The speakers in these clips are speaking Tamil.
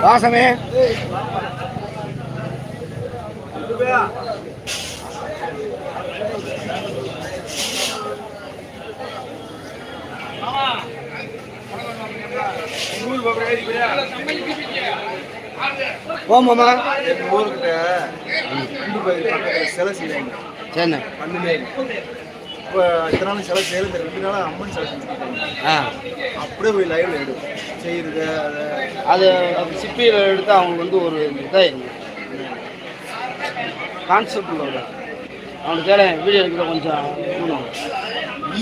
வாசமே ஓமாமா ஊருக்கிட்ட சிலை செய்வாங்க. சரிண்ணே. பண்ணுமே இப்போ இத்தனை நாள் சிலை செய்யறது, இந்த 2 நாளாக அம்மன் சிலை செஞ்சுருக்காங்க. அப்படியே போய் லைவ்ல எடு செய்யறது. அது சிப்பியில் எடுத்து அவங்க வந்து ஒரு இதாக கான்செப்ட் உள்ள அவனுக்கு தேவை வீடியோ எடுக்கிற கொஞ்சம்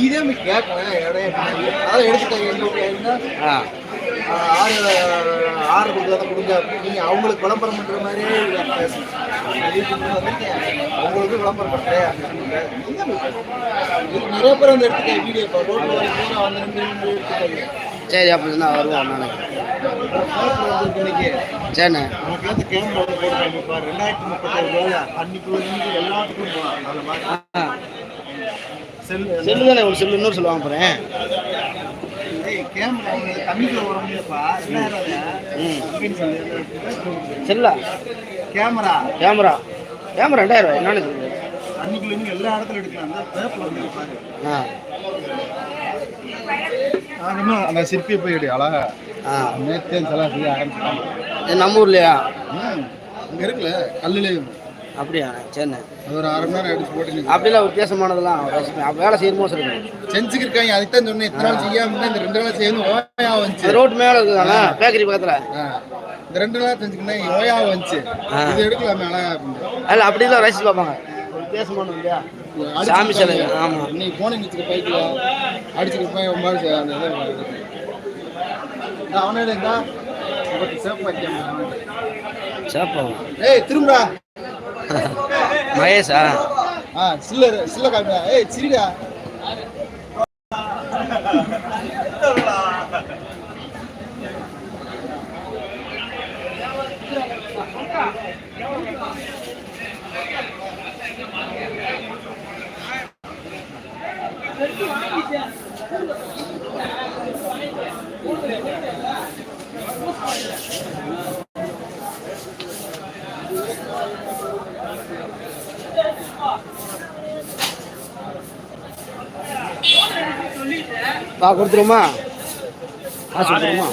இதே கேட்கணும் இடம் அதான் எடுத்துட்டாங்க. ஆறு கொடுக்காத கொடுங்க. நீங்கள் அவங்களுக்கு விளம்பரம் பண்ணுற மாதிரியே பேசணும். அவங்களுக்கு விளம்பரம் பண்ணுறேன் நிறைய பேர் வந்து எடுத்துக்காங்க. வீடியோ ரோட்டில் வந்து 2 எடுத்துக்காங்க. சரி, அப்படி இருந்தால் வருவோம் நாளைக்கு. சரிண்ணே. நமக்கு வந்து கேமரா வந்து போட்டுருக்காங்க. 2037 அன்னைக்கு எல்லாத்துக்கும் போகலாம். செல்லு தானே ஒரு செல்லு இன்னொரு சொல்லுவாங்க போகிறேன். செல்லா கேமரா கேமரா கேமரா 2000 என்னன்னு சொல்லுங்க. அன்னைக்கு எல்லா இடத்துல எடுக்கலாம். அந்த சிற்பி போயிடு அழகா நேற்று செல்லாம் செய்ய ஆரம்பிச்சுட்டாங்க. நம்ம ஊர்லையா இங்கே இருக்குல்ல கல்லுலேயும். அப்படியா? சரிண்ணே. அது ஒரு 1/2 மணி நேரம் எடுத்து போட்டு அப்படிலாம் வித்தியாசமான வேலை செய்யணுமோ சொல்லுங்க. செஞ்சுக்கிருக்காங்க. அதுதான் சொன்னேன். இத்தனை நாள் செய்யாம இந்த 2 நாள் செய்யணும். ஓயா வந்துச்சு. ரோட்டு மேலே இருக்குதாண்ணா பேக்கரி பக்கத்தில். இந்த 2 நாள் செஞ்சுக்கிட்டேன். ஓயா வந்துச்சு. இது எடுக்கலாமே அழகா அப்படின்னு. அதில் அப்படி தான் ரசிச்சு பார்ப்பாங்க. வித்தியாசமான இல்லையா சாமி சிலை. ஆமாம். இன்னைக்கு போன நிச்சுக்க பைக்கில் அடிச்சுட்டு போய் அவனே சேப்பா. ஏய் திரும்பா மகேஷா? சில்ல காமிடா. ஏய் சிரிடா. கொடுத்துருமா? கொடுத்துருமா?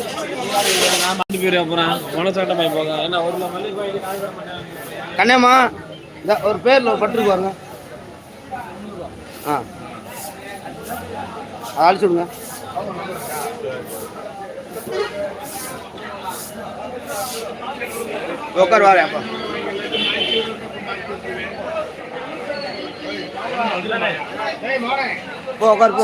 கண்ணியம்மா இந்த ஒரு பேரில் பட்டுருக்கு பாருங்க. அதை அழிச்சு விடுங்க. உட்கார் வாரேன் அப்பா. போ உட்கார் போ.